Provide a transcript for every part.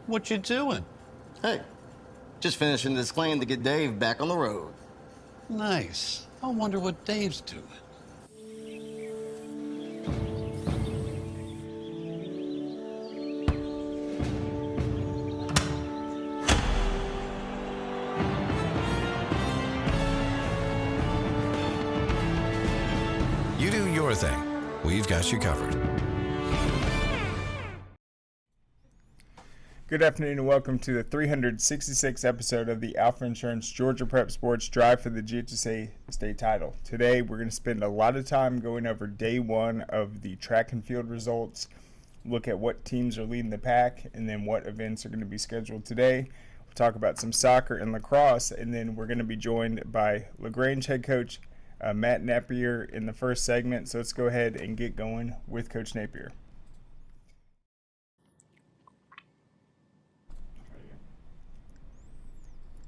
What you doing? Hey, just finishing this claim to get Dave back on the road. Nice. I wonder what Dave's doing. You do your thing. We've got you covered. Good afternoon and welcome to the 366th episode of the Alfa Insurance Georgia Prep Sports Drive for the GHSA State Title. Today we're going to spend a lot of time going over day one of the track and field results, look at what teams are leading the pack, and then what events are going to be scheduled today. We'll talk about some soccer and lacrosse, and then we're going to be joined by LaGrange head coach Matt Napier in the first segment. So let's go ahead and get going with Coach Napier.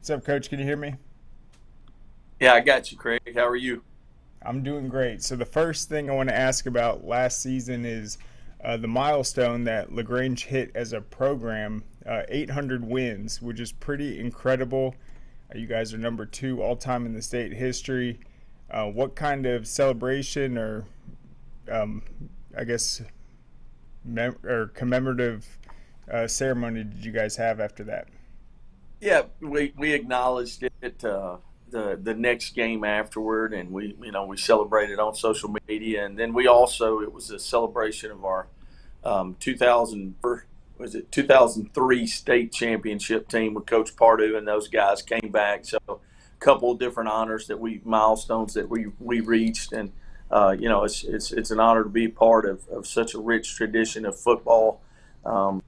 What's up, Coach? Can you hear me? Yeah, I got you, Craig. How are you? I'm doing great. So the first thing I want to ask about last season is the milestone that LaGrange hit as a program, 800 wins, which is pretty incredible. You guys are number 2 all-time in the state history. What kind of celebration or, I guess, commemorative ceremony did you guys have after that? Yeah, we acknowledged it the next game afterward, and we celebrated on social media, and then it was a celebration of our 2003 state championship team with Coach Pardue, and those guys came back. So a couple of different honors milestones that we reached, and it's an honor to be part of such a rich tradition of football. And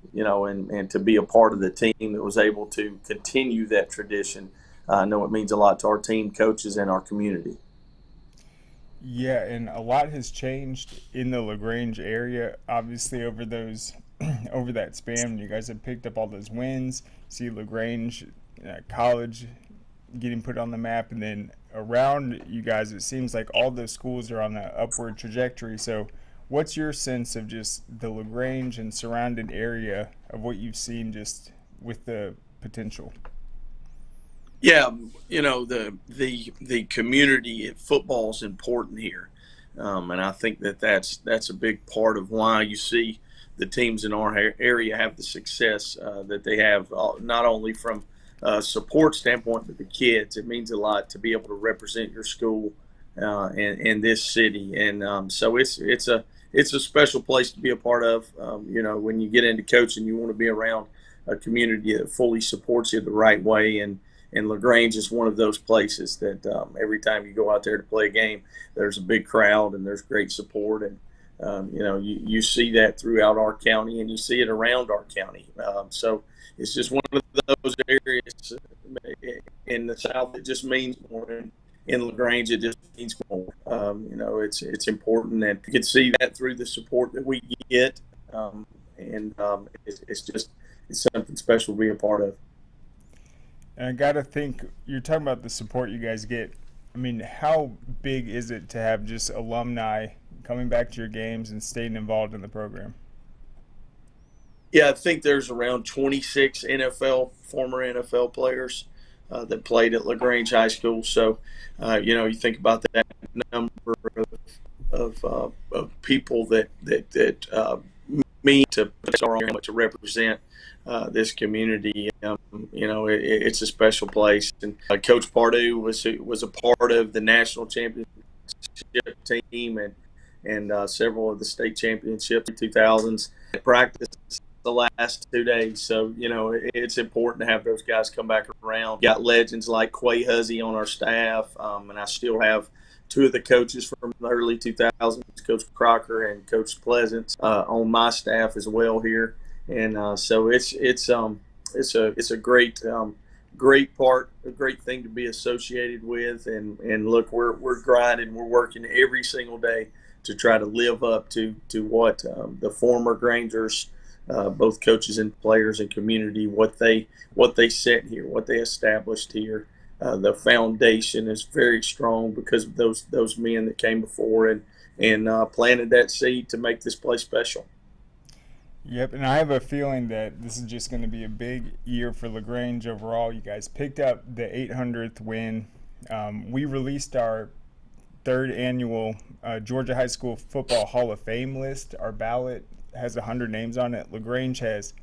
to be a part of the team that was able to continue that tradition. I know it means a lot to our team, coaches, and our community. Yeah, and a lot has changed in the LaGrange area, obviously, over that span. You guys have picked up all those wins. See LaGrange College getting put on the map, and then around you guys, it seems like all those schools are on the upward trajectory. So what's your sense of just the LaGrange and surrounding area of what you've seen just with the potential? Yeah, the community football is important here, and I think that's a big part of why you see the teams in our area have the success that they have, not only from a support standpoint, but the kids. It means a lot to be able to represent your school in this city, and so it's a special place to be a part of. When you get into coaching, you want to be around a community that fully supports you the right way. And LaGrange is one of those places that every time you go out there to play a game, there's a big crowd and there's great support. And, you see that throughout our county and you see it around our county. So it's just one of those areas in the South that just means more. In LaGrange, it just means more. It's important, and you can see that through the support that we get, it's something special to be a part of. And I got to think, you're talking about the support you guys get. I mean, how big is it to have just alumni coming back to your games and staying involved in the program? Yeah, I think there's around 26 former NFL players that played at LaGrange High School. So, you think about that number of people that mean to represent this community. It's a special place. And Coach Pardue was a part of the national championship team and several of the state championships in 2000s. Practice the last 2 days. So, it's important to have those guys come back around. Got legends like Quay Huzzy on our staff, and I still have 2 of the coaches from the early 2000s, Coach Crocker and Coach Pleasance, on my staff as well here. And so it's a great part, a great thing to be associated with. And look, we're grinding, we're working every single day to try to live up to what the former Grangers, both coaches and players and community, what they set here, what they established here. The foundation is very strong because of those men that came before and planted that seed to make this place special. Yep, and I have a feeling that this is just going to be a big year for LaGrange overall. You guys picked up the 800th win. We released our third annual Georgia High School Football Hall of Fame list. Our ballot has 100 names on it. LaGrange has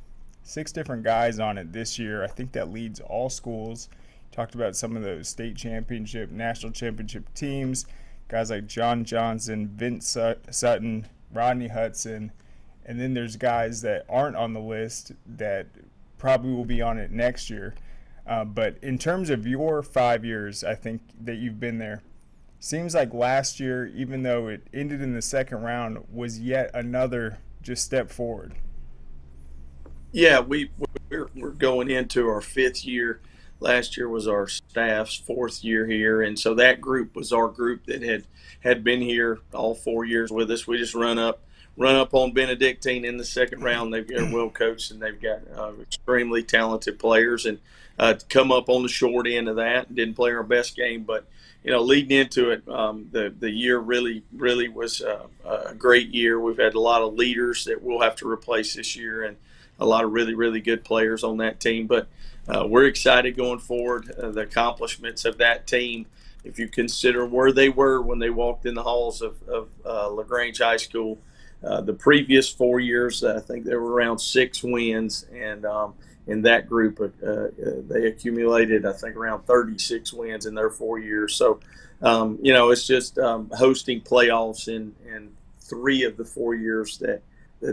6 different guys on it this year. I think that leads all schools. Talked about some of those state championship, national championship teams. Guys like John Johnson, Vince Sutton, Rodney Hudson. And then there's guys that aren't on the list that probably will be on it next year. But in terms of your 5 years, I think that you've been there, seems like last year, even though it ended in the second round, was yet another just step forward. Yeah, we're going into our 5th year. Last year was our staff's 4th year here, and so that group was our group that had been here all 4 years with us. We just run up on Benedictine in the second round. They've got well coached, and they've got extremely talented players. And come up on the short end of that, didn't play our best game, but leading into it, the year really was a great year. We've had a lot of leaders that we'll have to replace this year, and a lot of really good players on that team. But we're excited going forward. The accomplishments of that team, if you consider where they were when they walked in the halls of LaGrange High School. The previous 4 years, I think there were around 6 wins, and in that group, they accumulated, I think, around 36 wins in their 4 years. So, it's just hosting playoffs in 3 of the 4 years that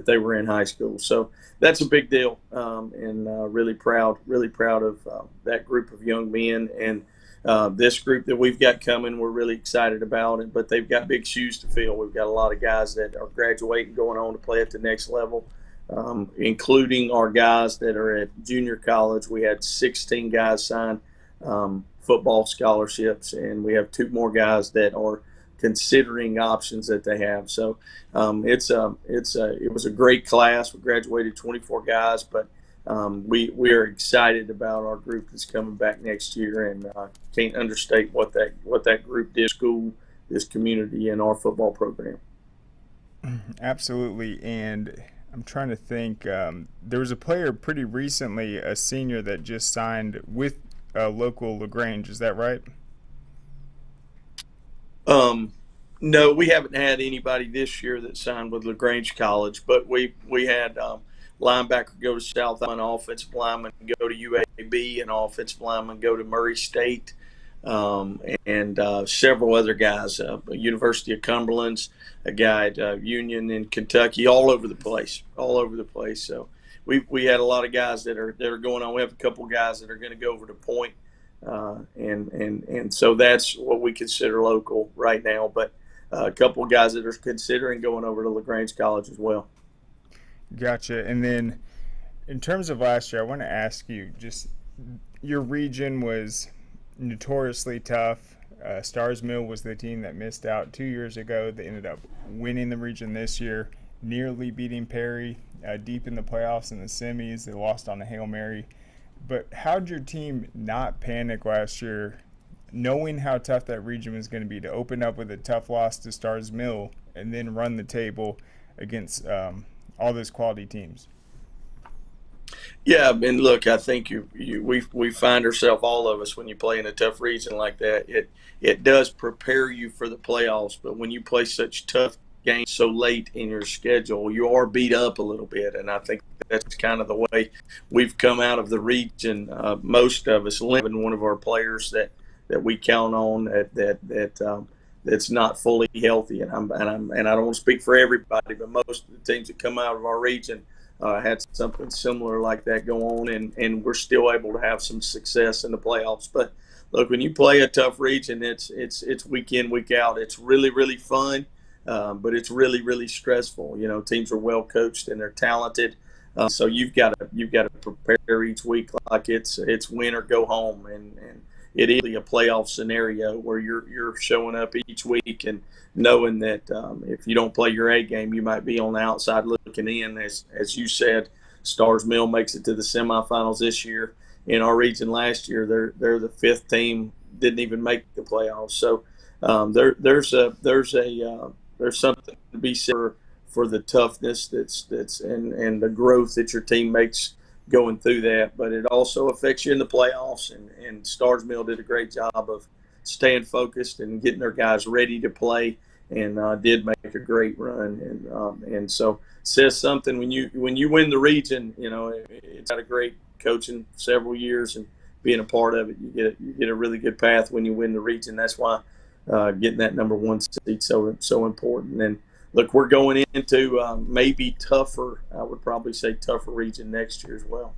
they were in high school. So that's a big deal, and really proud of that group of young men. And this group that we've got coming, we're really excited about it, but they've got big shoes to fill. We've got a lot of guys that are graduating, going on to play at the next level, including our guys that are at junior college. We had 16 guys sign football scholarships, and we have 2 more guys that are considering options that they have. So it was a great class. We graduated 24 guys, but we are excited about our group that's coming back next year, and can't understate what that group did, school, this community, and our football program. Absolutely. And I'm trying to think. There was a player pretty recently, a senior, that just signed with local LaGrange. Is that right? No, we haven't had anybody this year that signed with LaGrange College, but we had linebacker go to South, an offensive lineman go to UAB, an offensive lineman go to Murray State, and several other guys, University of Cumberland's, a guy at Union in Kentucky, all over the place. So we had a lot of guys that are going on. We have a couple of guys that are going to go over to Point, and so that's what we consider local right now. But a couple of guys that are considering going over to LaGrange College as well. Gotcha. And then in terms of last year, I want to ask you, just your region was notoriously tough. Stars Mill was the team that missed out 2 years ago. They ended up winning the region this year, nearly beating Perry deep in the playoffs in the semis. They lost on a Hail Mary. But how'd your team not panic last year, knowing how tough that region was going to be, to open up with a tough loss to Stars Mill and then run the table against all those quality teams? Yeah, and look, I think we find ourselves, all of us, when you play in a tough region like that, it does prepare you for the playoffs. But when you play such tough games so late in your schedule, you are beat up a little bit, and I think that's kind of the way we've come out of the region. Most of us, living one of our players that we count on that's not fully healthy, and I don't want to speak for everybody, but most of the teams that come out of our region had something similar like that go on, and we're still able to have some success in the playoffs. But look, when you play a tough region, it's week in, week out. It's really fun, but it's really stressful. Teams are well coached and they're talented, so you've got to prepare each week like it's win or go home, and it is a playoff scenario where you're showing up each week and knowing that if you don't play your A game, you might be on the outside looking in. As you said, Stars Mill makes it to the semifinals this year. In our region last year, they're the 5th team, didn't even make the playoffs. So there's something to be said for the toughness that's and the growth that your team makes going through that. But it also affects you in the playoffs. And Stars Mill did a great job of staying focused and getting their guys ready to play, and did make a great run. And so says something when you win the region. It's got a great coaching several years and being a part of it. You get a really good path when you win the region. That's why getting that number one seed so important. And look, we're going into maybe tougher. I would probably say tougher region next year as well.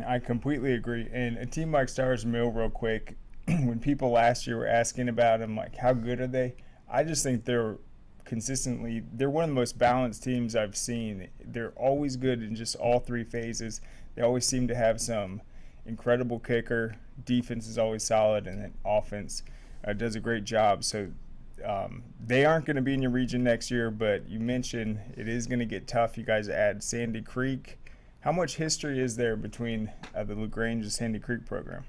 I completely agree. And a team like Stars Mill, real quick, when people last year were asking about them, like, how good are they? I just think they're one of the most balanced teams I've seen. They're always good in just all three phases. They always seem to have some incredible kicker. Defense is always solid, and then offense does a great job. So they aren't going to be in your region next year, but you mentioned it is going to get tough. You guys add Sandy Creek. How much history is there between the LaGrange and Sandy Creek program?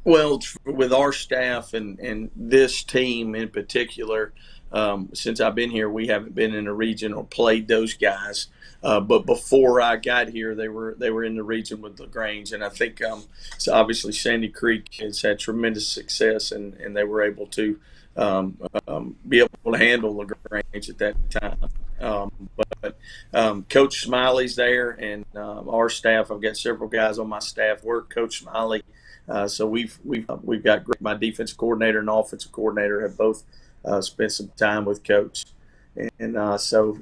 Well, with our staff and this team in particular, since I've been here, we haven't been in a region or played those guys. But before I got here, they were in the region with LaGrange, and I think so obviously Sandy Creek has had tremendous success, and they were able to be able to handle LaGrange at that time. But Coach Smiley's there, and our staff. I've got several guys on my staff work Coach Smiley. So we've got my defensive coordinator and offensive coordinator have both spent some time with Coach, and so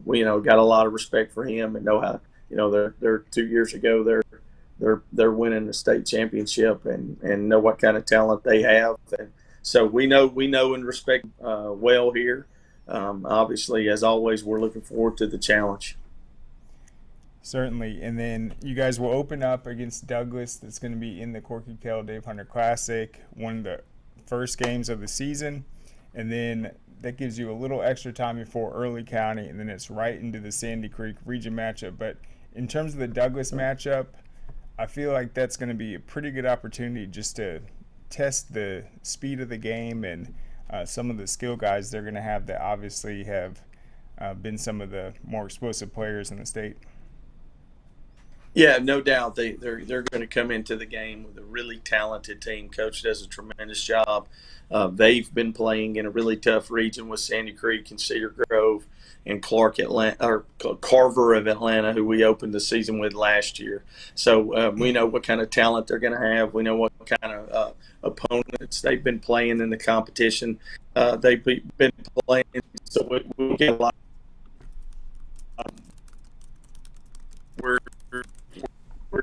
we got a lot of respect for him and know how they're 2 years ago they're winning the state championship and know what kind of talent they have, and so we know and respect well here. Obviously, as always, we're looking forward to the challenge. Certainly. And then you guys will open up against Douglas. That's going to be in the Corky Kell Dave Hunter Classic, one of the first games of the season. And then that gives you a little extra time before Early County, and then it's right into the Sandy Creek region matchup. But in terms of the Douglas matchup, I feel like that's going to be a pretty good opportunity just to test the speed of the game and some of the skill guys they're going to have that obviously have been some of the more explosive players in the state. Yeah, no doubt they're going to come into the game with a really talented team. Coach does a tremendous job. They've been playing in a really tough region with Sandy Creek and Cedar Grove and Carver of Atlanta, who we opened the season with last year. So we know what kind of talent they're going to have. We know what kind of opponents they've been playing in the competition. They've been playing, so we get a lot. We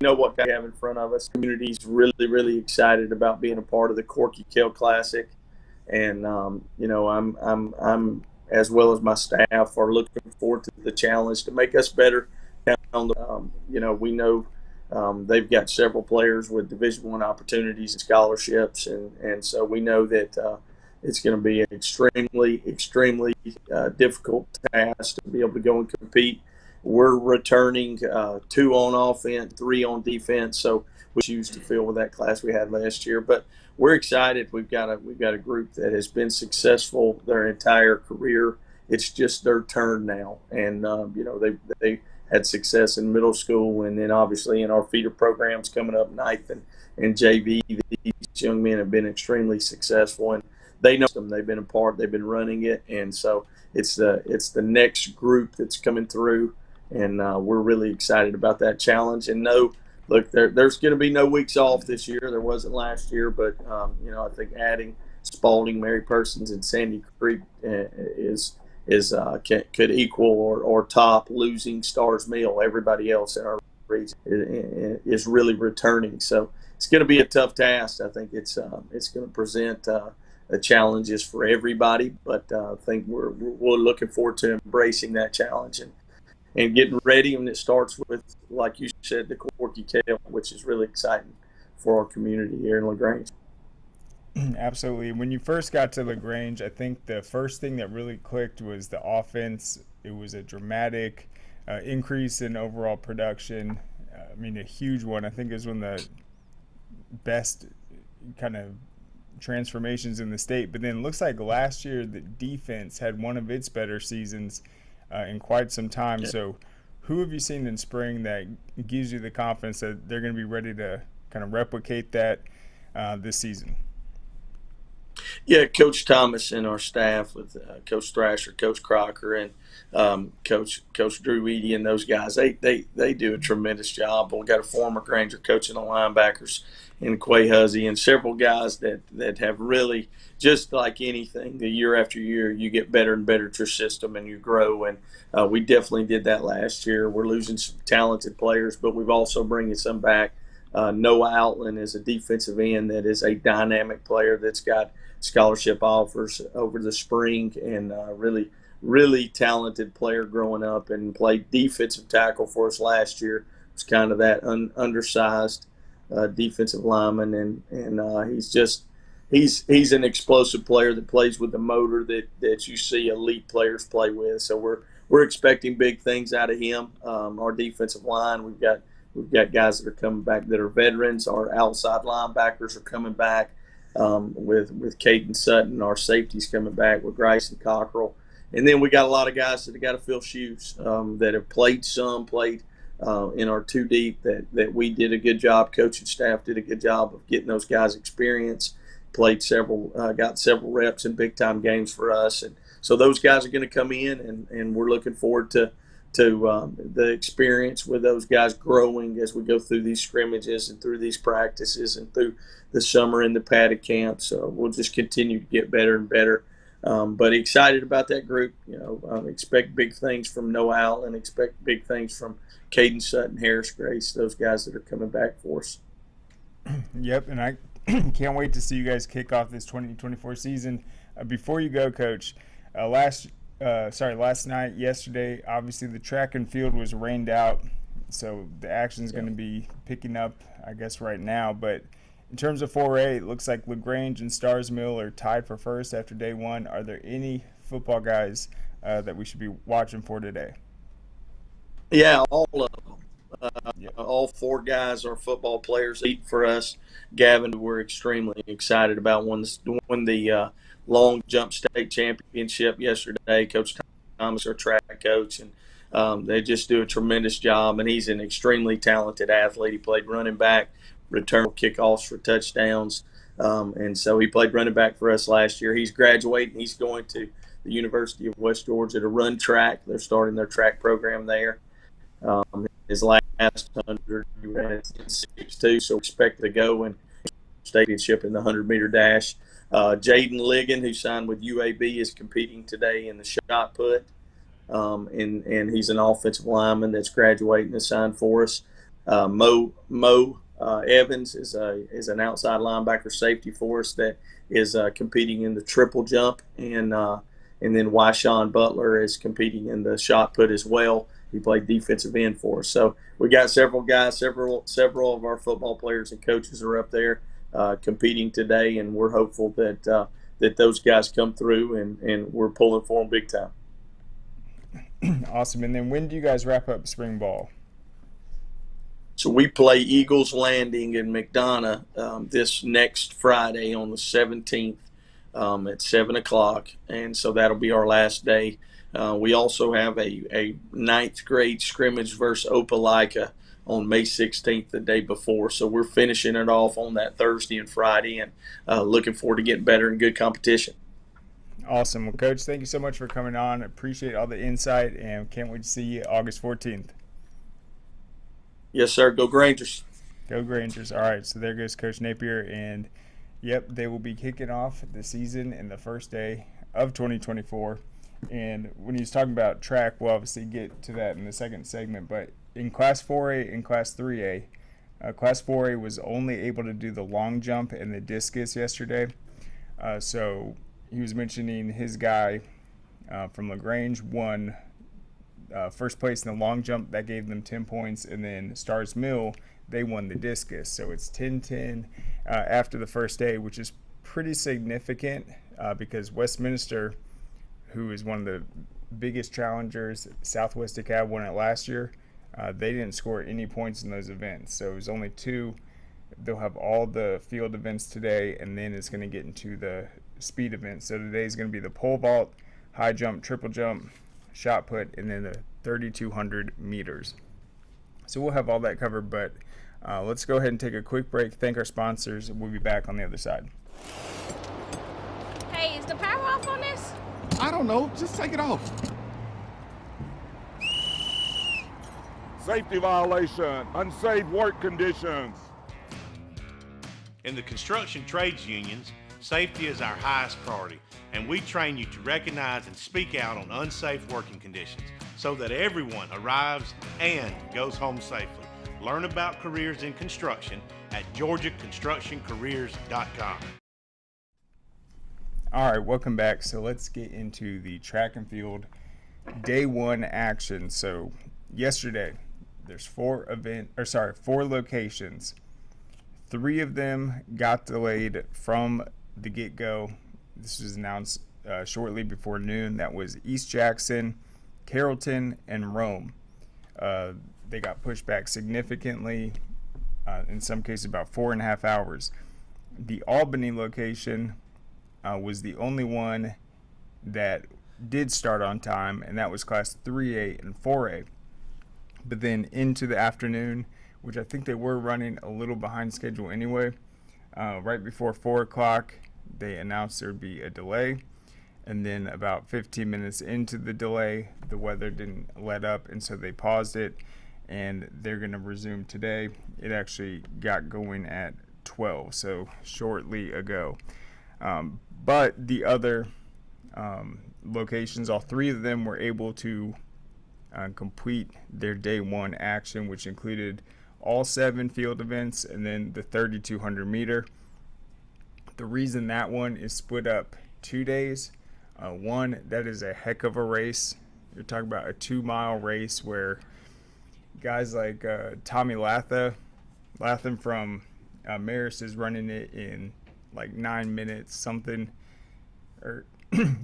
know what we have in front of us. The community's really, really excited about being a part of the Corky Kell Classic, and I'm as well as my staff are looking forward to the challenge to make us better. We know they've got several players with Division I opportunities and scholarships, and so we know that it's going to be an extremely, extremely difficult task to be able to go and compete. We're returning 2 on offense, 3 on defense, so we choose to fill with that class we had last year. But we're excited. We've got a group that has been successful their entire career. It's just their turn now, and they had success in middle school, and then obviously in our feeder programs coming up ninth and JV. These young men have been extremely successful, and they know them. They've been a part. They've been running it, and so it's the next group that's coming through. And we're really excited about that challenge. And look, there's going to be no weeks off this year. There wasn't last year, but I think adding Spalding, Mary Persons, and Sandy Creek could equal or top losing Stars Mill. Everybody else in our region is really returning. So it's going to be a tough task. I think it's going to present challenges for everybody, but I think we're looking forward to embracing that challenge and getting ready. And it starts with, like you said, the Corky Kell, which is really exciting for our community here in LaGrange. Absolutely. When you first got to LaGrange, I think the first thing that really clicked was the offense. It was a dramatic increase in overall production. A huge one. I think it was one of the best kind of transformations in the state. But then it looks like last year the defense had one of its better seasons in quite some time. Yeah. So who have you seen in spring that gives you the confidence that they're going to be ready to kind of replicate that this season? Yeah, Coach Thomas and our staff with Coach Thrasher, Coach Crocker, and Coach Drew Eady and those guys, they do a tremendous job. We got a former Granger coaching the linebackers in Quay Huzzy and several guys that have really, just like anything, the year after year, you get better and better at your system and you grow. And we definitely did that last year. We're losing some talented players, but we've also bringing some back. Noah Outland is a defensive end that is a dynamic player that's got scholarship offers over the spring, and really talented player growing up, and played defensive tackle for us last year. Was kind of that undersized defensive lineman, and he's an explosive player that plays with the motor that you see elite players play with. So we're expecting big things out of him. Our defensive line, we've got guys that are coming back that are veterans. Our outside linebackers are coming back. With Caden Sutton, our safeties coming back with Bryson Cockrell. And then we got a lot of guys that have got to fill shoes that have played in our two deep that we did a good job. Coaching staff did a good job of getting those guys experience, got several reps in big time games for us. And so those guys are going to come in, and we're looking forward to the experience with those guys growing as we go through these scrimmages and through these practices and through the summer and the padded camp. So we'll just continue to get better and better. But excited about that group. Expect big things from Noah Allen, expect big things from Caden Sutton, Harris Grace, those guys that are coming back for us. Yep, and I can't wait to see you guys kick off this 2024 season. Before you go, Coach, last night, yesterday, obviously the track and field was rained out, so the action is going to be picking up, I guess, right now. But in terms of 4A, it looks like LaGrange and Stars Mill are tied for first after day one. Are there any football guys that we should be watching for today? Yeah, all of them. All four guys are football players. For us, Gavin, we're extremely excited about won the long jump state championship yesterday. Coach Thomas, our track coach, and they just do a tremendous job. And he's an extremely talented athlete. He played running back, return kickoffs for touchdowns, and so he played running back for us last year. He's graduating. He's going to the University of West Georgia to run track. They're starting their track program there. His last 100, he ran 6.2, so expect to go and championship in the 100-meter dash. Jaden Ligon, who signed with UAB, is competing today in the shot put, and he's an offensive lineman that's graduating and signed for us. Mo Evans is an outside linebacker safety for us that is competing in the triple jump, and then Wyshawn Butler is competing in the shot put as well. He played defensive end for us. So we got several guys, several of our football players and coaches are up there competing today, and we're hopeful that those guys come through, and we're pulling for them big time. Awesome. And then when do you guys wrap up spring ball? So we play Eagles Landing in McDonough this next Friday on the 17th at 7 o'clock, and so that'll be our last day. We also have a ninth grade scrimmage versus Opelika on May 16th, the day before. So we're finishing it off on that Thursday and Friday, and looking forward to getting better and good competition. Awesome. Well, Coach, thank you so much for coming on. Appreciate all the insight, and can't wait to see you August 14th. Yes, sir. Go Grangers. Go Grangers. All right, so there goes Coach Napier, and yep, they will be kicking off the season in the first day of 2024. And when he's talking about track, we'll obviously get to that in the second segment. But in Class 4A and Class 3A, Class 4A was only able to do the long jump and the discus yesterday. So he was mentioning his guy from LaGrange won first place in the long jump. That gave them 10 points. And then Stars Mill, they won the discus. So it's 10-10 after the first day, which is pretty significant because Westminster, who is one of the biggest challengers, Southwest DeKalb won it last year. They didn't score any points in those events. So it was only two They'll have all the field events today, and then it's going to get into the speed events. So today is going to be the pole vault, high jump, triple jump, shot put, and then the 3,200 meters. So we'll have all that covered, but let's go ahead and take a quick break, thank our sponsors, and we'll be back on the other side. Hey, is the power off on this? I don't know. Just take it off. Safety violation, unsafe work conditions. In the construction trades unions, safety is our highest priority, and we train you to recognize and speak out on unsafe working conditions so that everyone arrives and goes home safely. Learn about careers in construction at georgiaconstructioncareers.com. All right, welcome back. So let's get into the track and field day one action. So yesterday, there's four locations. 3 of them got delayed from the get-go. This was announced shortly before noon. That was East Jackson, Carrollton, and Rome. They got pushed back significantly, in some cases about 4.5 hours. The Albany location was the only one that did start on time, and that was Class 3A and 4A. But then into the afternoon, which I think they were running a little behind schedule anyway, right before 4 o'clock, they announced there would be a delay. And then about 15 minutes into the delay, the weather didn't let up, and so they paused it, and they're going to resume today. It actually got going at 12, so shortly ago. But the other locations, all 3 of them were able to complete their day one action, which included all 7 field events and then the 3,200 meter. The reason that one is split up 2 days, one, that is a heck of a race. You're talking about a 2-mile race where guys like Tommy Latham from Marist is running it in like 9 minutes something, or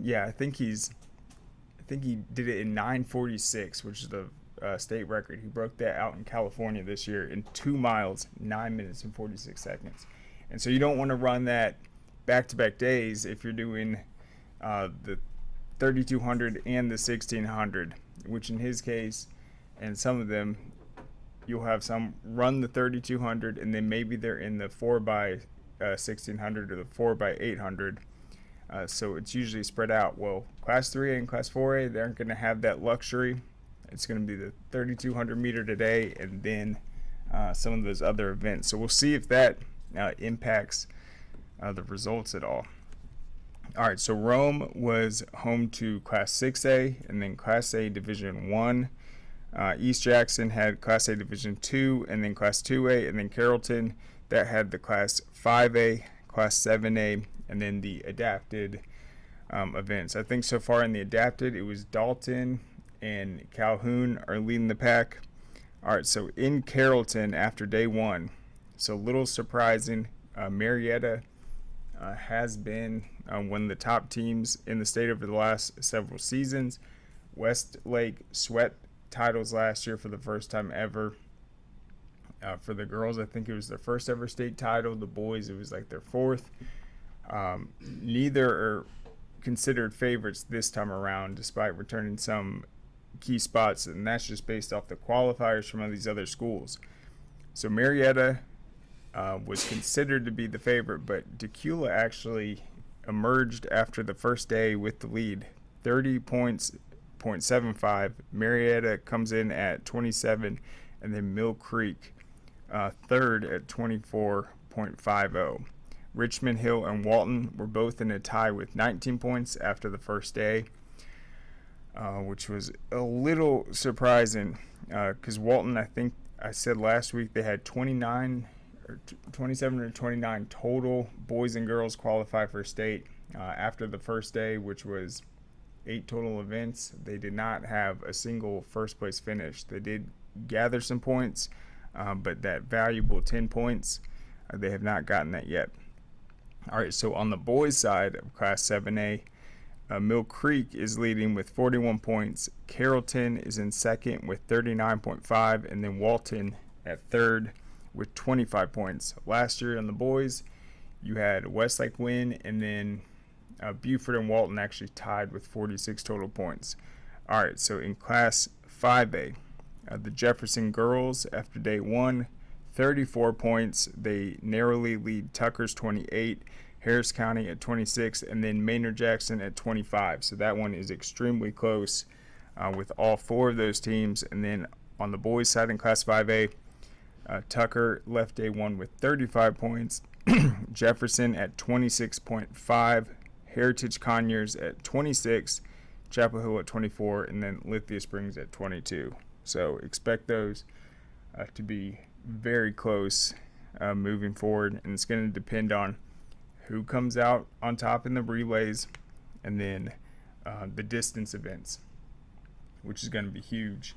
yeah, I think he did it in 9:46, which is the state record. He broke that out in California this year in 2 miles, 9 minutes and 46 seconds. And so you don't want to run that back-to-back days if you're doing the 3,200 and the 1,600, which in his case, and some of them, you'll have some run the 3,200 and then maybe they're in the 4x1,600 or the 4x800. So it's usually spread out. Well, Class 3A and Class 4A, they aren't going to have that luxury. It's going to be the 3,200 meter today and then some of those other events. So we'll see if that impacts the results at all. All right, so Rome was home to Class 6A and then Class A Division 1. East Jackson had Class A Division 2 and then Class 2A, and then Carrollton, that had the Class 5A, Class 7A, and then the adapted events. I think so far in the adapted, it was Dalton and Calhoun are leading the pack. All right, so in Carrollton after day one, so a little surprising, Marietta has been one of the top teams in the state over the last several seasons. Westlake swept titles last year for the first time ever. For the girls, I think it was their first ever state title. The boys, it was like their 4th. Neither are considered favorites this time around, despite returning some key spots, and that's just based off the qualifiers from all these other schools. So Marietta was considered to be the favorite, but Decula actually emerged after the first day with the lead, 30 points, 0.75. Marietta comes in at 27, and then Mill Creek third at 24.50. Richmond Hill and Walton were both in a tie with 19 points after the first day, which was a little surprising because Walton, I think I said last week, they had 27 or 29 total boys and girls qualify for state after the first day, which was 8 total events. They did not have a single first place finish. They did gather some points, but that valuable 10 points, they have not gotten that yet. All right, so on the boys' side of Class 7A, Mill Creek is leading with 41 points. Carrollton is in second with 39.5, and then Walton at third with 25 points. Last year on the boys, you had Westlake win, and then Buford and Walton actually tied with 46 total points. All right, so in Class 5A, the Jefferson girls, after day one, 34 points. They narrowly lead Tucker's 28, Harris County at 26, and then Maynard Jackson at 25. So that one is extremely close with all four of those teams. And then on the boys' side in Class 5A, Tucker left day one with 35 points, Jefferson at 26.5, Heritage Conyers at 26, Chapel Hill at 24, and then Lithia Springs at 22. So expect those to be very close moving forward, and it's going to depend on who comes out on top in the relays and then the distance events, which is going to be huge.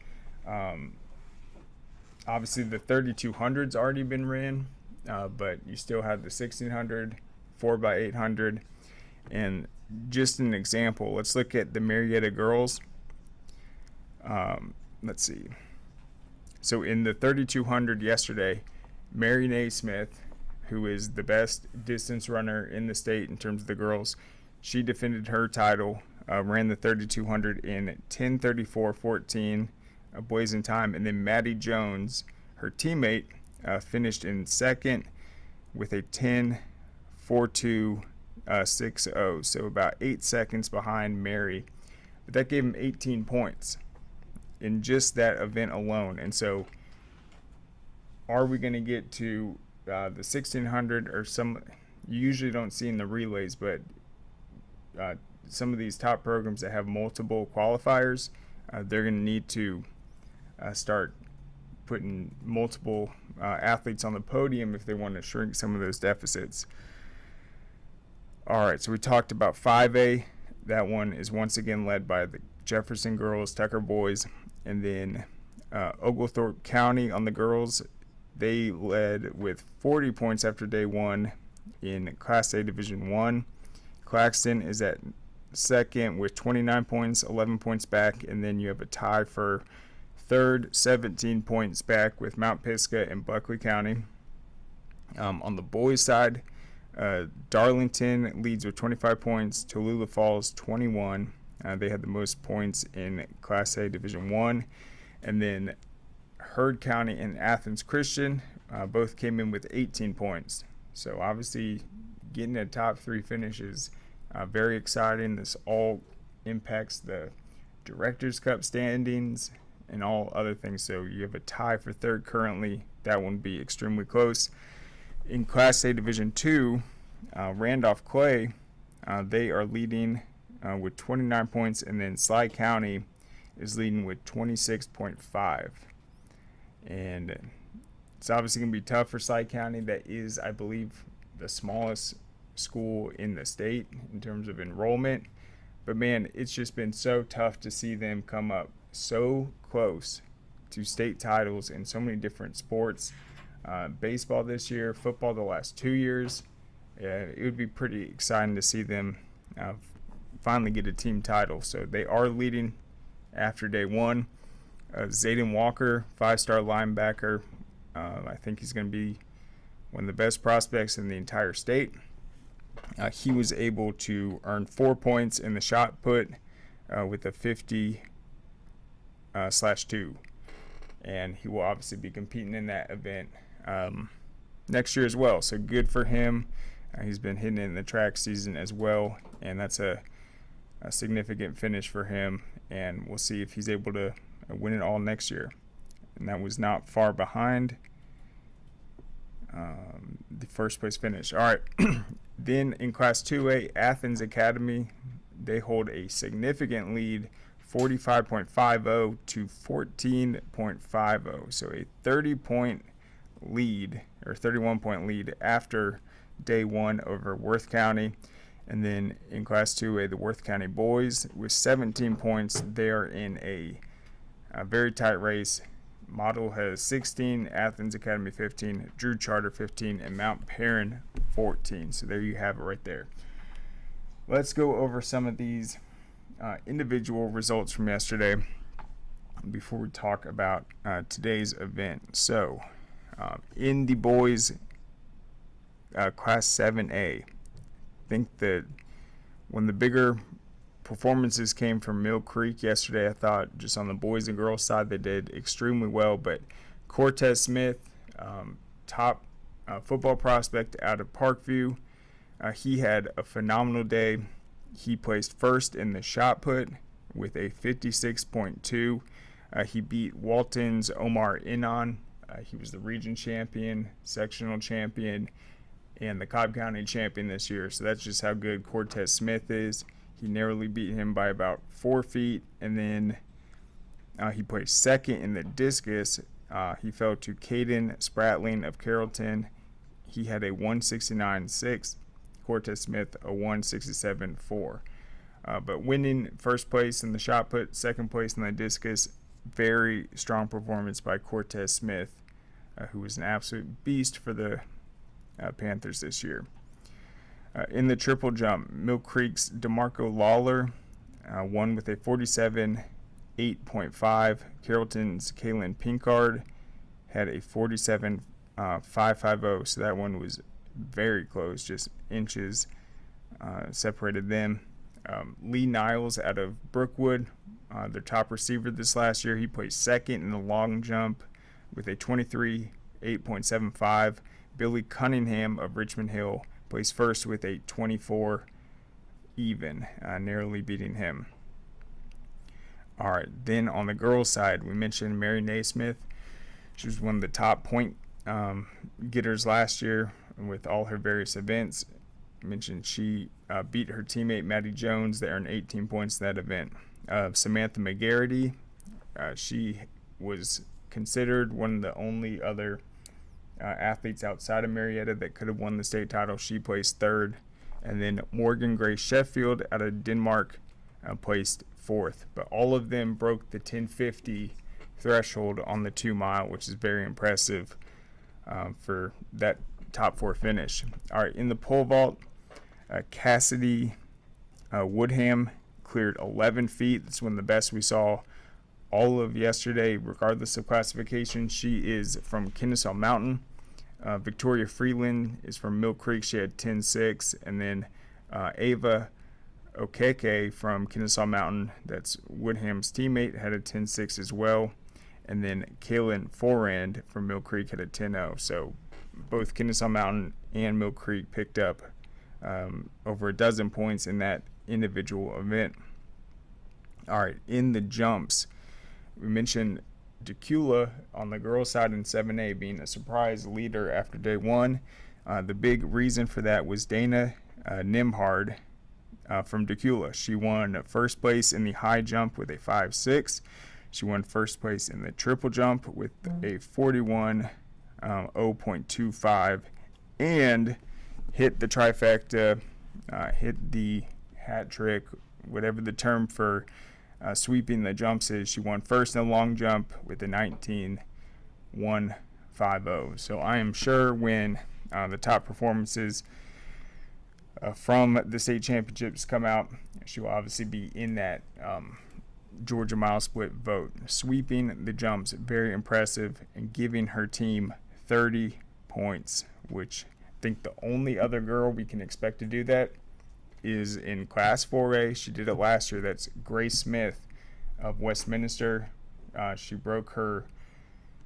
Obviously the 3200's already been ran, but you still have the 1600, 4x800, and just an example, let's look at the Marietta girls. Let's see. So in the 3200 yesterday, Mary Naismith, who is the best distance runner in the state in terms of the girls, she defended her title, ran the 3200 in 10:34.14 blazing time, and then Maddie Jones, her teammate, finished in second with a 10:42.60, so about 8 seconds behind Mary, but that gave him 18 points in just that event alone. And so are we going to get to the 1600 or some you usually don't see in the relays, but some of these top programs that have multiple qualifiers, they're going to need to start putting multiple athletes on the podium if they want to shrink some of those deficits. All right, so we talked about 5A. That one is once again led by the Jefferson girls, Tucker boys, and then Oglethorpe County on the girls. They led with 40 points after day one in Class A Division 1. Claxton is at second with 29 points, 11 points back, and then you have a tie for third, 17 points back with Mount Pisgah and Buckley County. On the boys' side, Darlington leads with 25 points, Tallulah Falls 21. They had the most points in Class A Division 1. And then Heard County and Athens Christian both came in with 18 points. So obviously getting a top three finish is very exciting. This all impacts the Directors Cup standings and all other things. So you have a tie for third currently. That one would be extremely close. In Class A Division 2, Randolph Clay, they are leading with 29 points, and then Sly County is leading with 26.5. And it's obviously going to be tough for Sly County. That is, I believe, the smallest school in the state in terms of enrollment. But man, it's just been so tough to see them come up so close to state titles in so many different sports. Baseball this year, football the last 2 years. It would be pretty exciting to see them finally get a team title. So they are leading after day one. Zayden Walker, 5-star linebacker. I think he's going to be one of the best prospects in the entire state. He was able to earn 4 points in the shot put with a 50/2. And he will obviously be competing in that event next year as well. So good for him. He's been hitting it in the track season as well, and that's a significant finish for him. And we'll see if he's able to win it all next year. And that was not far behind the first place finish. All right. Then in Class 2A, Athens Academy, they hold a significant lead, 45.50 to 14.50. So a 30-point lead, or 31-point lead after day one over Worth County. And then in Class 2A, the Worth County boys with 17 points. They are in a very tight race. Model has 16, Athens Academy 15, Drew Charter 15, and Mount Perrin 14. So there you have it right there. Let's go over some of these individual results from yesterday before we talk about today's event. So In the boys Class 7A, I think that when the bigger performances came from Mill Creek yesterday, I thought just on the boys and girls side they did extremely well. But Cortez Smith, top football prospect out of Parkview, he had a phenomenal day. He placed first in the shot put with a 56.2. He beat Walton's Omar Inan. He was the region champion, sectional champion, and the Cobb County champion this year. So that's just how good Cortez Smith is. He narrowly beat him by about 4 feet. And then he placed second in the discus. He fell to Caden Spratling of Carrollton. He had a 169.6. Cortez Smith a 167.4. But winning first place in the shot put, second place in the discus, very strong performance by Cortez Smith, who was an absolute beast for the Panthers this year. In the triple jump, Mill Creek's DeMarco Lawler won with a 47.8.5. Carrollton's Kaylin Pinkard had a 47.550, so that one was very close, just inches separated them. Lee Niles out of Brookwood, their top receiver this last year, he placed second in the long jump with a 23.8.75. Billy Cunningham of Richmond Hill placed first with a 24 even, narrowly beating him. All right, then on the girls' side, we mentioned Mary Naismith. She was one of the top point getters last year with all her various events. I mentioned she beat her teammate Maddie Jones. They earned 18 points in that event. Samantha McGarity, she was considered one of the only other athletes outside of Marietta that could have won the state title. She placed third. And then Morgan Grace Sheffield out of Denmark placed fourth. But all of them broke the 1050 threshold on the 2 mile, which is very impressive for that top 4 finish. All right, in the pole vault, Cassidy Woodham cleared 11 feet. That's one of the best we saw all of yesterday, regardless of classification. She is from Kennesaw Mountain. Victoria Freeland is from Mill Creek. She had 10.6. And then Ava Okeke from Kennesaw Mountain, that's Woodham's teammate, had a 10.6 as well. And then Kaylin Forand from Mill Creek had a 10.0. So both Kennesaw Mountain and Mill Creek picked up over a dozen points in that individual event. All right, in the jumps, we mentioned Decula on the girls' side in 7A being a surprise leader after day one. The big reason for that was Dana Nimhard from Decula. She won first place in the high jump with a 5.6. She won first place in the triple jump with a 41.0.25 and hit the trifecta, hit the hat trick, whatever the term for sweeping the jumps is. She won first in the long jump with a 19.150. So I am sure when the top performances from the state championships come out, she will obviously be in that Georgia mile split vote. Sweeping the jumps, very impressive, and giving her team 30 points, which I think the only other girl we can expect to do that is in Class 4A. She did it last year. That's Grace Smith of Westminster. She broke her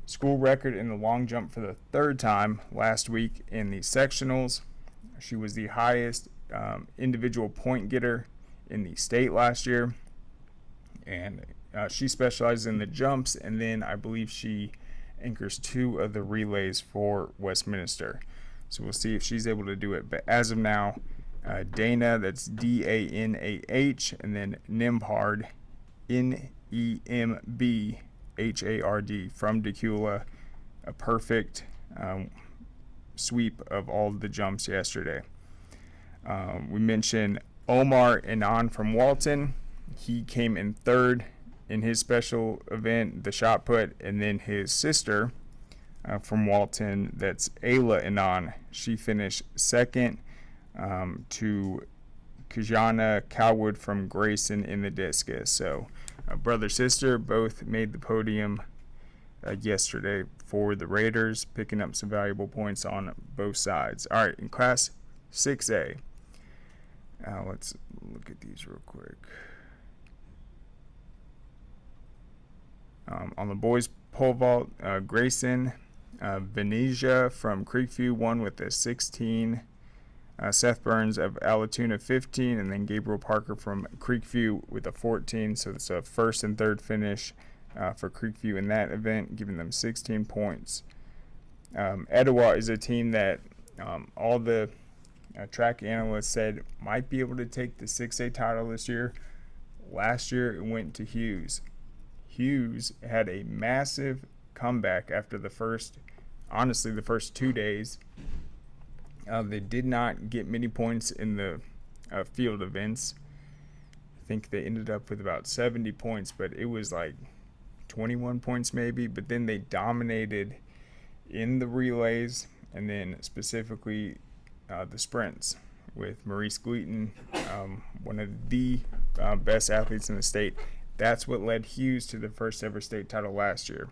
school record in the long jump for the 3rd time last week in the sectionals. She was the highest individual point getter in the state last year. And she specializes in the jumps, and then I believe she anchors 2 of the relays for Westminster. So we'll see if she's able to do it. But as of now, Dana, that's Danah, and then Nimhard, Nembhard from Decula. A perfect sweep of all the jumps yesterday. We mentioned Omar Inan from Walton. He came in 3rd in his special event, the shot put, and then his sister from Walton, that's Ayla Inan. She finished 2nd to Kajana Cowwood from Grayson in the discus. So brother sister both made the podium yesterday for the Raiders, picking up some valuable points on both sides. All right, in Class 6A, let's look at these real quick. On the boys pole vault, Grayson Venezia from Creekview won with a 16. Seth Burns of Alatoona 15, and then Gabriel Parker from Creekview with a 14. So it's a first and third finish for Creekview in that event, giving them 16 points. Etowah is a team that all the track analysts said might be able to take the 6A title this year. Last year it went to Hughes. Hughes had a massive comeback after the first 2 days. They did not get many points in the field events. I think they ended up with about 70 points, but it was like 21 points maybe. But then they dominated in the relays, and then specifically the sprints with Maurice Gleaton, one of the best athletes in the state. That's what led Hughes to the first ever state title last year.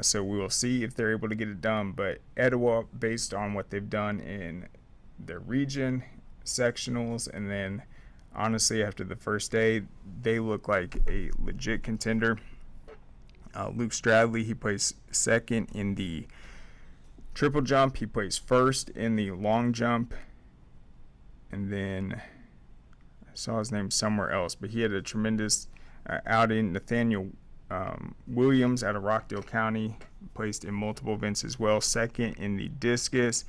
So we will see if they're able to get it done. But Etowah, based on what they've done in their region, sectionals, and then honestly after the first day, they look like a legit contender. Luke Stradley, he placed second in the triple jump. He placed first in the long jump. And then I saw his name somewhere else, but he had a tremendous outing. Nathaniel Williams out of Rockdale County placed in multiple events as well. Second in the discus,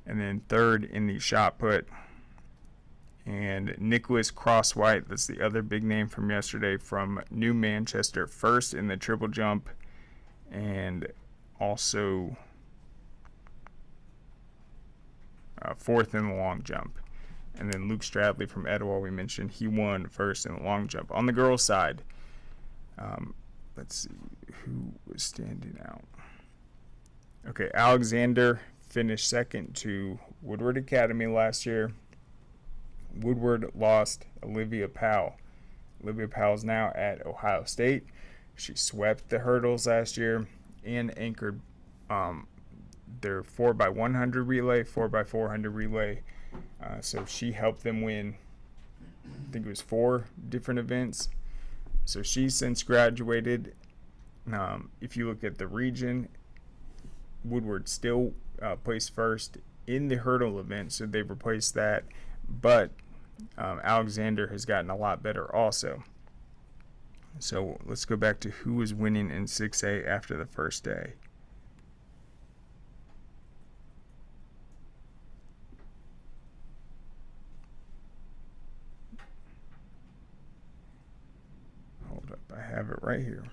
and then third in the shot put. And Nicholas Crosswhite, that's the other big name from yesterday, from New Manchester, first in the triple jump, and also fourth in the long jump. And then Luke Stradley from Etowah, we mentioned, he won first in the long jump. On the girls' side, let's see who was standing out. Okay, Alexander finished second to Woodward Academy last year. Woodward lost Olivia Powell. Olivia Powell's now at Ohio State. She swept the hurdles last year and anchored their 4x100 relay, 4x400 relay. So she helped them win, I think it was 4 different events. So she's since graduated. If you look at the region, Woodward still placed first in the hurdle event, so they've replaced that. But Alexander has gotten a lot better also. So let's go back to who was winning in 6A after the first day. Hold up, I have it right here.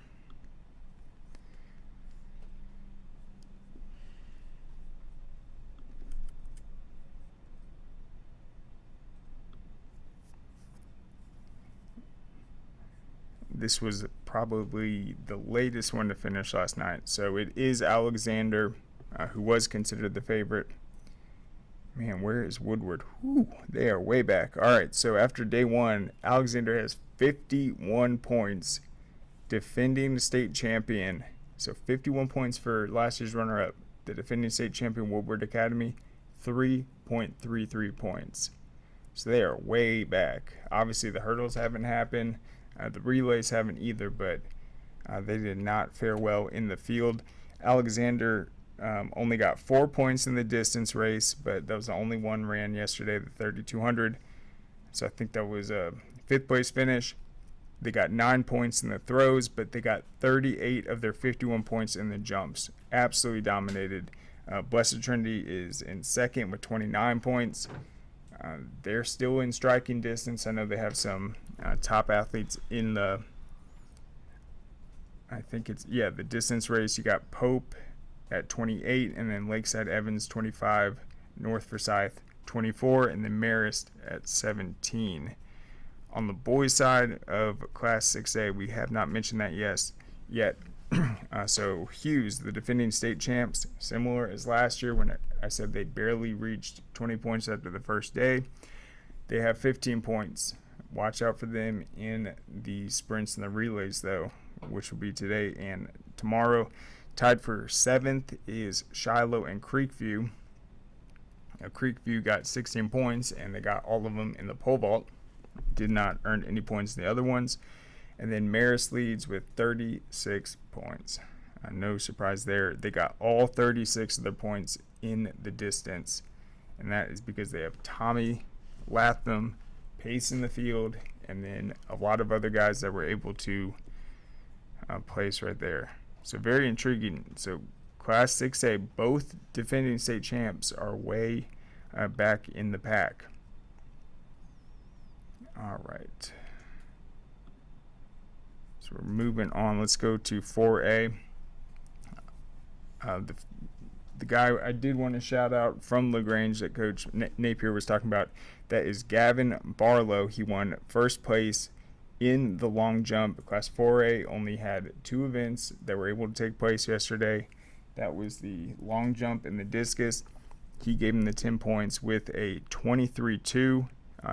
This was probably the latest one to finish last night. So it is Alexander, who was considered the favorite. Man, where is Woodward? Whew, they are way back. All right, so after day one, Alexander has 51 points, defending the state champion. So 51 points for last year's runner-up. The defending state champion, Woodward Academy, 3.33 points. So they are way back. Obviously, the hurdles haven't happened. The relays haven't either, but they did not fare well in the field. Alexander only got 4 points in the distance race, but that was the only one ran yesterday, the 3,200. So I think that was a 5th place finish. They got 9 points in the throws, but they got 38 of their 51 points in the jumps. Absolutely dominated. Blessed Trinity is in second with 29 points. They're still in striking distance. I know they have some top athletes in the, I think it's, yeah, the distance race. You got Pope at 28, and then Lakeside Evans 25, North Forsyth 24, and then Marist at 17. On the boys' side of Class 6A, we have not mentioned that yet. So Hughes, the defending state champs, similar as last year when I said they barely reached 20 points after the first day. They have 15 points. Watch out for them in the sprints and the relays, though, which will be today and tomorrow. Tied for 7th is Shiloh and Creekview. Creekview got 16 points, and they got all of them in the pole vault. Did not earn any points in the other ones. And then Marist leads with 36 points. No surprise there. They got all 36 of their points in the distance, and that is because they have Tommy Latham pacing the field, and then a lot of other guys that were able to place right there. So very intriguing. So Class 6A, both defending state champs are way back in the pack. All right. So we're moving on. Let's go to 4A. The guy I did want to shout out from LaGrange that Coach Napier was talking about, that is Gavin Barlow. He won first place in the long jump. Class 4A only had 2 events that were able to take place yesterday. That was the long jump and the discus. He gave him the 10 points with a 23-2.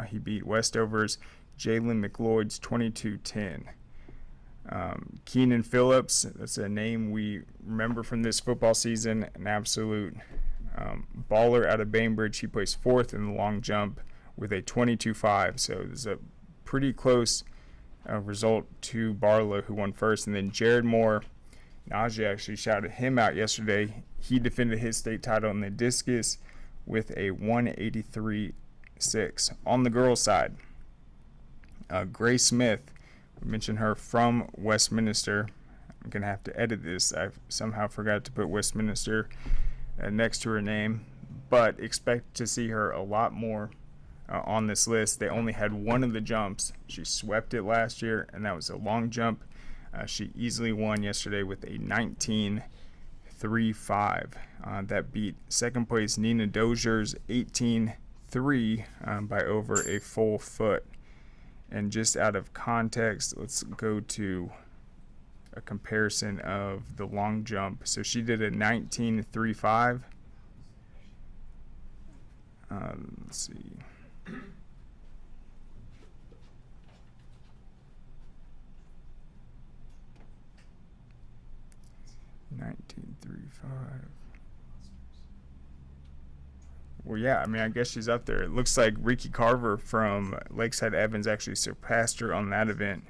He beat Westover's Jalen McLeod's 22-10. Keenan Phillips, that's a name we remember from this football season, an absolute baller out of Bainbridge. He placed 4th in the long jump with a 22-5. So there's a pretty close result to Barlow, who won first. And then Jared Moore, Najee actually shouted him out yesterday. He defended his state title in the discus with a 183-6. On the girls' side, Grace Smith, we mentioned her from Westminster. I'm going to have to edit this. I somehow forgot to put Westminster next to her name, but expect to see her a lot more on this list. They only had one of the jumps. She swept it last year, and that was a long jump. She easily won yesterday with a 19-3-5. That beat second place Nina Dozier's 18-3 by over a full foot. And just out of context, let's go to a comparison of the long jump. So she did a 19-3-5. Let's see. Well, yeah, I mean, I guess she's up there. It looks like Ricky Carver from Lakeside Evans actually surpassed her on that event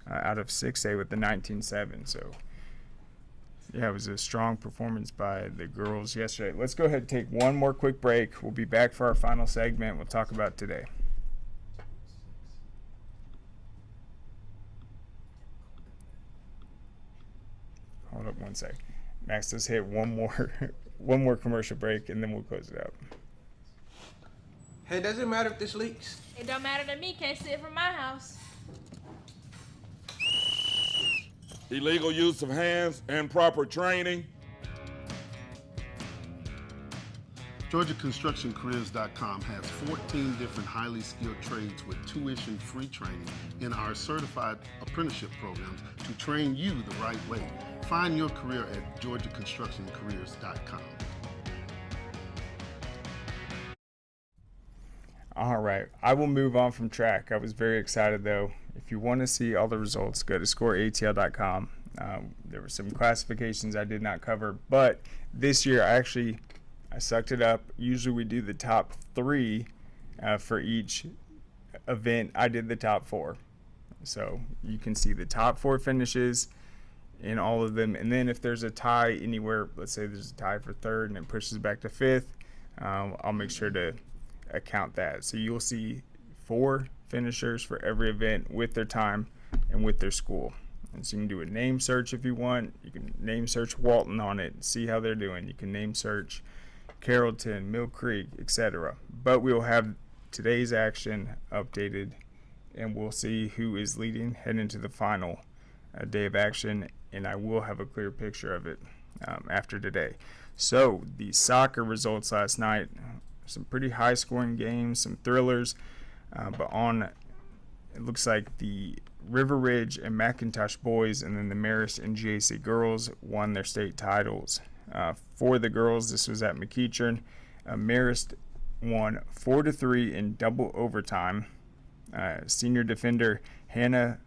out of 6A with the 19-7. So, yeah, it was a strong performance by the girls yesterday. Let's go ahead and take one more quick break. We'll be back for our final segment. We'll talk about today. Hold up one sec. Max, let's hit one more commercial break, and then we'll close it out. Hey, does it matter if this leaks? It don't matter to me. Can't see it from my house. Illegal use of hands, improper training. GeorgiaConstructionCareers.com has 14 different highly skilled trades with tuition-free training in our certified apprenticeship programs to train you the right way. Find your career at GeorgiaConstructionCareers.com. All right, I will move on from track. I was very excited, though. If you want to see all the results, go to scoreatl.com. There were some classifications I did not cover, but this year I sucked it up. Usually we do the top 3 for each event. I did the top 4. So you can see the top 4 finishes in all of them. And then if there's a tie anywhere, let's say there's a tie for 3rd and it pushes back to 5th, I'll make sure to account that. So you'll see 4 finishers for every event with their time and with their school. And so you can do a name search if you want. You can name search Walton on it and see how they're doing. You can name search Carrollton, Mill Creek, etc. But we'll have today's action updated, and we'll see who is leading heading into the final day of action, and I will have a clear picture of it after today. So the soccer results last night, some pretty high scoring games, some thrillers, but it looks like the River Ridge and McIntosh boys and then the Marist and GHSA girls won their state titles. For the girls, this was at McEachern. Marist won 4-3 in double overtime. Senior defender Hannah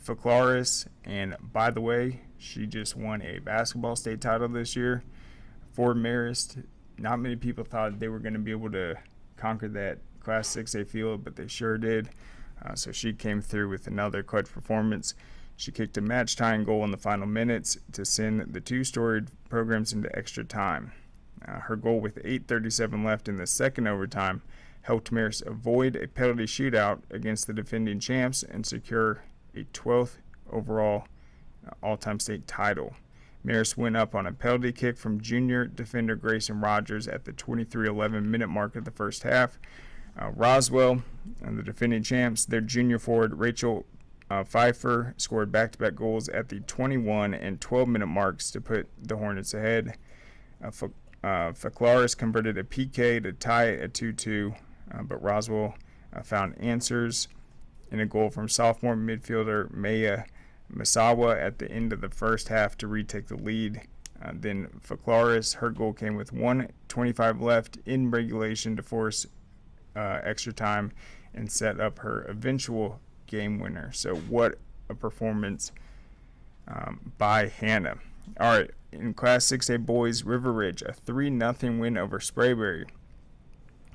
Ficlaris, and by the way, She just won a basketball state title this year. For Marist, not many people thought they were going to be able to conquer that Class 6A field, but they sure did. So she came through with another clutch performance. She kicked a match-tying goal in the final minutes to send the two storied programs into extra time. Her goal with 8:37 left in the second overtime helped Marist avoid a penalty shootout against the defending champs and secure a 12th overall all-time state title. Marist went up on a penalty kick from junior defender Grayson Rogers at the 23:11 minute mark of the first half. Roswell and the defending champs, their junior forward Rachel Pfeiffer scored back-to-back goals at the 21 and 12 minute marks to put the Hornets ahead. Faclaris converted a PK to tie it at 2-2, but Roswell found answers in a goal from sophomore midfielder Maya Masawa at the end of the first half to retake the lead. Then Faclaris, her goal came with 1:25 left in regulation to force extra time and set up her eventual game winner. So what a performance by Hannah. All right, in Class 6A boys, River Ridge, a 3-0 win over Sprayberry.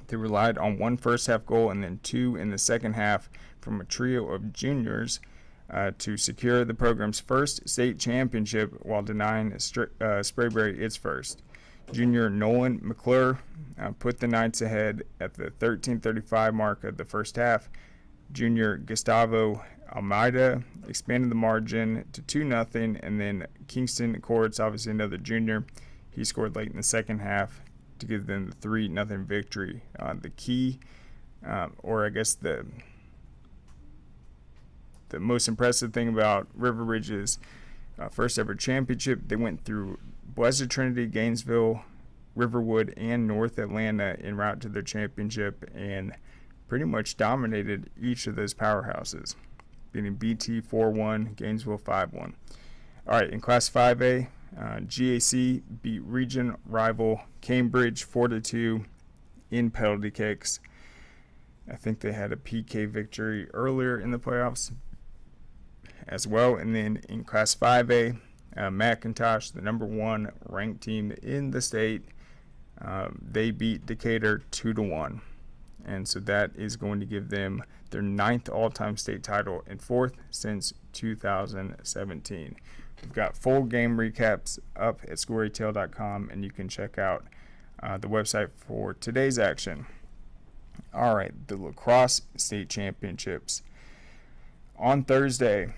They relied on one first half goal and then two in the second half from a trio of juniors to secure the program's first state championship while denying Sprayberry its first. Junior Nolan McClure put the Knights ahead at the 13:35 mark of the first half. Junior Gustavo Almeida expanded the margin to 2-0, and then Kingston Courts, obviously another junior, he scored late in the second half to give them the 3-0 victory. The key, or I guess the most impressive thing about River Ridge's first ever championship, they went through Blessed Trinity, Gainesville, Riverwood, and North Atlanta en route to their championship and pretty much dominated each of those powerhouses, beating BT 4-1, Gainesville 5-1. All right, in Class 5A, GAC beat region rival Cambridge 4-2 in penalty kicks. I think they had a PK victory earlier in the playoffs as well. And then in Class 5A, McIntosh, the number one ranked team in the state, they beat Decatur 2-1. And so that is going to give them their 9th all-time state title and 4th since 2017. We've got full game recaps up at scoreatl.com, and you can check out the website for today's action. All right, the lacrosse state championships. On Thursday,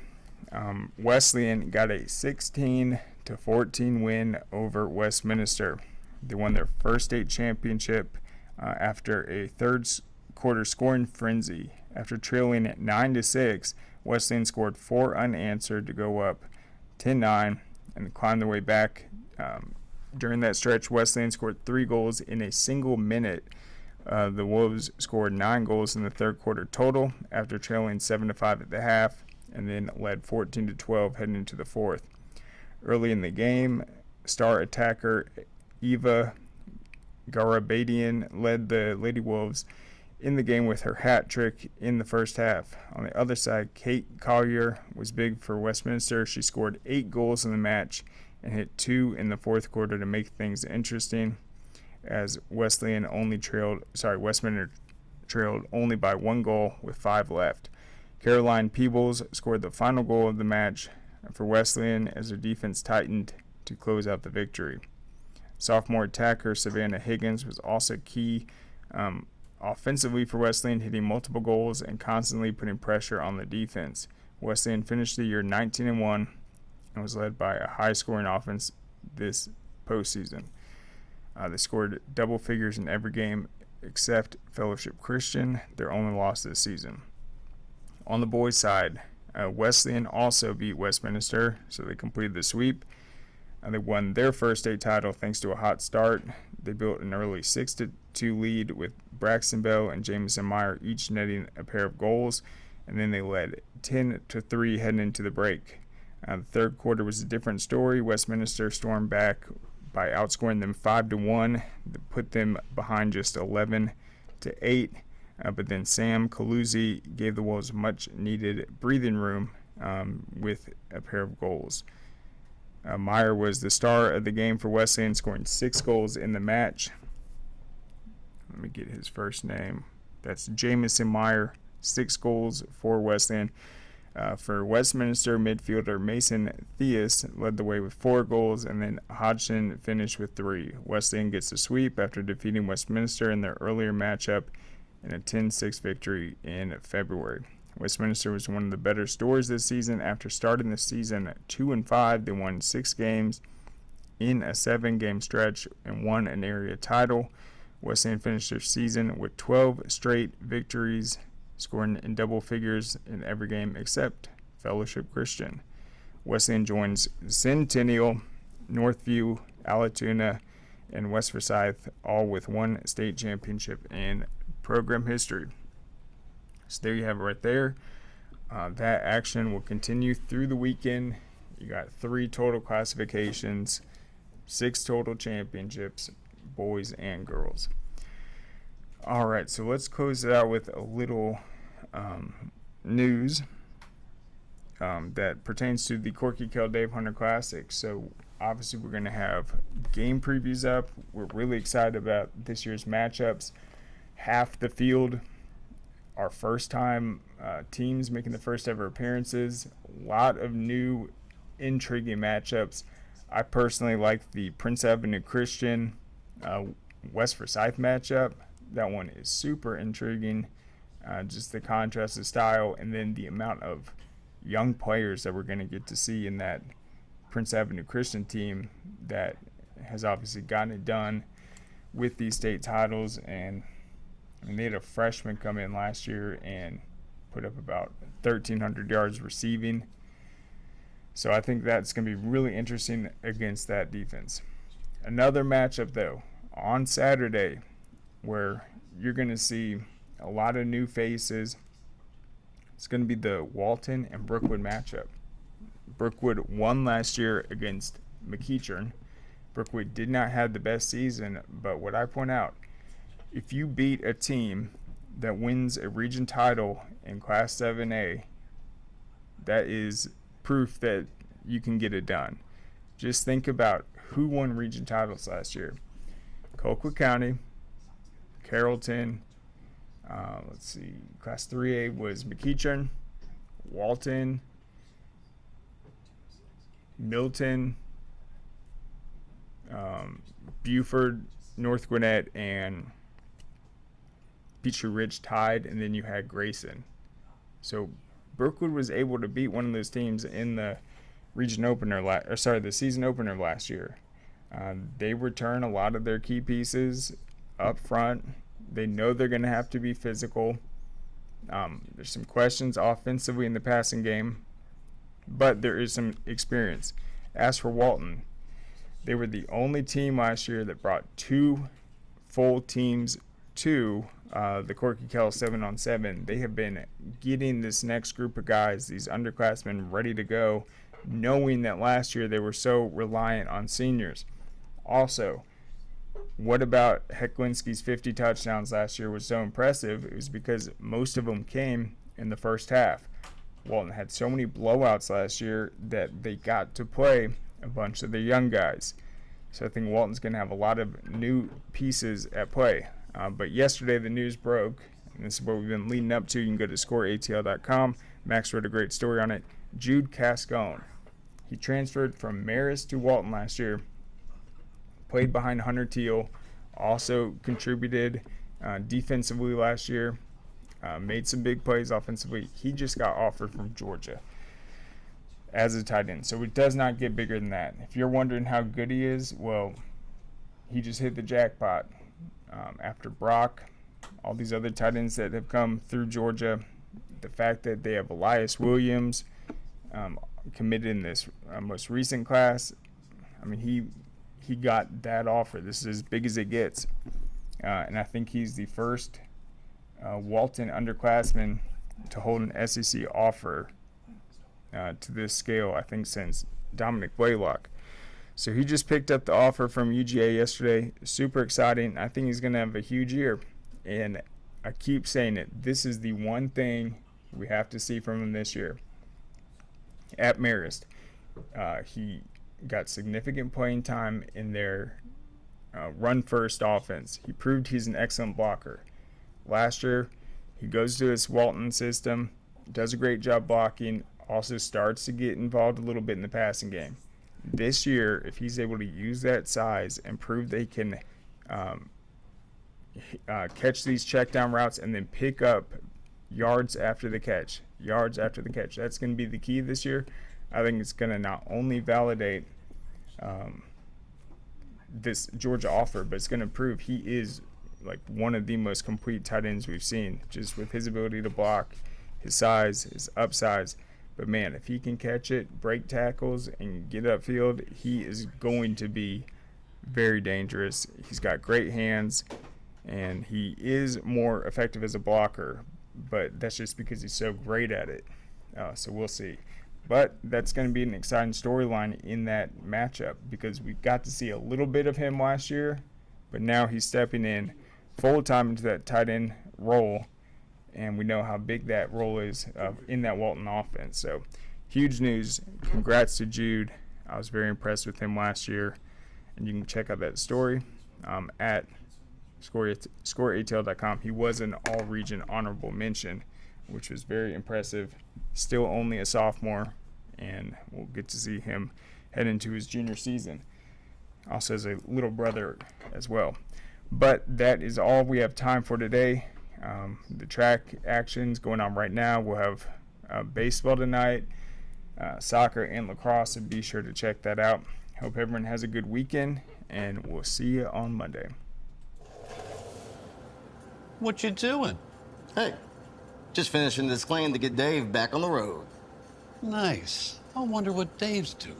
Wesleyan got a 16-14 win over Westminster. They won their first state championship after a third quarter scoring frenzy. After trailing at 9-6, Wesleyan scored 4 unanswered to go up 10-9 and climb their way back. During that stretch, Wesleyan scored 3 goals in a single minute. The Wolves scored 9 goals in the third quarter total after trailing 7-5 at the half, and then led 14-12 heading into the fourth. Early in the game, star attacker Eva Garabadian led the Lady Wolves in the game with her hat trick in the first half. On the other side, Kate Collier was big for Westminster. She scored 8 goals in the match and hit 2 in the fourth quarter to make things interesting, as Westminster trailed only by 1 goal with 5 left. Caroline Peebles scored the final goal of the match for Wesleyan as their defense tightened to close out the victory. Sophomore attacker Savannah Higgins was also key offensively for Wesleyan, hitting multiple goals and constantly putting pressure on the defense. Wesleyan finished the year 19-1 and was led by a high-scoring offense this postseason. They scored double figures in every game except Fellowship Christian, their only loss this season. On the boys' side, Wesleyan also beat Westminster, so they completed the sweep. They won their first state title thanks to a hot start. They built an early 6-2 lead with Braxton Bell and Jameson Meyer each netting a pair of goals, and then they led 10-3 heading into the break. The third quarter was a different story. Westminster stormed back by outscoring them 5-1, that put them behind just 11-8. But then Sam Caluzzi gave the Wolves much needed breathing room with a pair of goals. Meyer was the star of the game for Wesleyan, scoring 6 goals in the match. Let me get his first name. That's Jamison Meyer, 6 goals for Wesleyan. For Westminster, midfielder Mason Theus led the way with 4 goals, and then Hodgson finished with 3. Wesleyan gets a sweep after defeating Westminster in their earlier matchup in a 10-6 victory in February. Westminster was one of the better stories this season. After starting the season at 2-5, they won 6 games in a 7-game stretch and won an area title. Wesleyan finished their season with 12 straight victories, scoring in double figures in every game except Fellowship Christian. Wesleyan joins Centennial, Northview, Alatoona, and West Forsyth, all with 1 state championship in program history. So there you have it right there. That action will continue through the weekend. You got 3 total classifications, 6 total championships, boys and girls. All right, so let's close it out with a little news that pertains to the Corky Kell Dave Hunter Classic. So obviously we're going to have game previews up. We're really excited about this year's matchups. Half the field are first-time teams making the first ever appearances. A lot of new intriguing matchups. I personally like the Prince Avenue Christian West Forsyth matchup. That one is super intriguing. Just the contrast of style, and then the amount of young players that we're going to get to see in that Prince Avenue Christian team that has obviously gotten it done with these state titles. And they had a freshman come in last year and put up about 1,300 yards receiving. So I think that's going to be really interesting against that defense. Another matchup, though, on Saturday, where you're going to see a lot of new faces. It's going to be the Walton and Brookwood matchup. Brookwood won last year against McEachern. Brookwood did not have the best season, but what I point out, if you beat a team that wins a region title in Class 7A, that is proof that you can get it done. Just think about who won region titles last year. Colquitt County, Carrollton, let's see, Class 3A was McEachern, Walton, Milton, Buford, North Gwinnett, and Peachtree Ridge tied, and then you had Grayson. So Brookwood was able to beat one of those teams in the region opener, the season opener last year. They return a lot of their key pieces up front. They know they're going to have to be physical. There's some questions offensively in the passing game, but there is some experience. As for Walton, they were the only team last year that brought 2 full teams to the Corky Kell 7-on-7. They have been getting this next group of guys, these underclassmen, ready to go, knowing that last year they were so reliant on seniors. Also, what about Hecklinski's 50 touchdowns last year was so impressive? It was because most of them came in the first half. Walton had so many blowouts last year that they got to play a bunch of the young guys. So I think Walton's going to have a lot of new pieces at play. But yesterday the news broke, and this is what we've been leading up to. You can go to scoreatl.com. Max wrote a great story on it. Jude Cascone. He transferred from Marist to Walton last year, played behind Hunter Teal, also contributed defensively last year, made some big plays offensively. He just got offered from Georgia as a tight end, so it does not get bigger than that. If you're wondering how good he is, well, he just hit the jackpot. After Brock, all these other tight ends that have come through Georgia, the fact that they have Elias Williams committed in this most recent class, I mean, he got that offer. This is as big as it gets. And I think he's the first Walton underclassman to hold an SEC offer to this scale, I think, since Dominic Blaylock. So he just picked up the offer from UGA yesterday. Super exciting. I think he's going to have a huge year. And I keep saying it. This is the one thing we have to see from him this year. At Marist, he got significant playing time in their run-first offense. He proved he's an excellent blocker. Last year, he goes to his Walton system, does a great job blocking, also starts to get involved a little bit in the passing game. This year, if he's able to use that size and prove they can catch these check down routes and then pick up yards after the catch, that's going to be the key this year. I think it's going to not only validate this Georgia offer, but it's going to prove he is like one of the most complete tight ends we've seen, just with his ability to block, his size, his upsize. But man, if he can catch it, break tackles, and get upfield, he is going to be very dangerous. He's got great hands, and he is more effective as a blocker, but that's just because he's so great at it. So we'll see. But that's going to be an exciting storyline in that matchup, because we got to see a little bit of him last year, but now he's stepping in full time into that tight end role, and we know how big that role is in that Walton offense. So huge news. Congrats to Jude. I was very impressed with him last year, and you can check out that story at scoreatl.com. He was an all-region honorable mention, which was very impressive. Still only a sophomore, and we'll get to see him head into his junior season. Also has a little brother as well. But that is all we have time for today. The track action's going on right now. We'll have baseball tonight, soccer, and lacrosse, so be sure to check that out. Hope everyone has a good weekend, and we'll see you on Monday. What you doing? Hey, just finishing this claim to get Dave back on the road. Nice. I wonder what Dave's doing.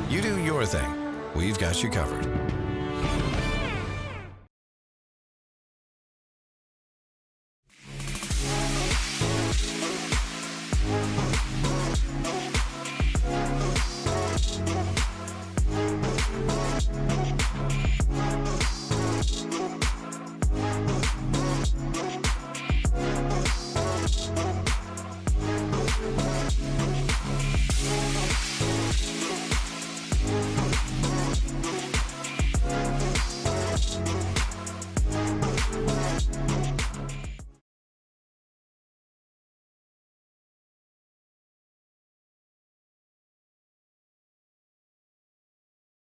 You do your thing. We've got you covered.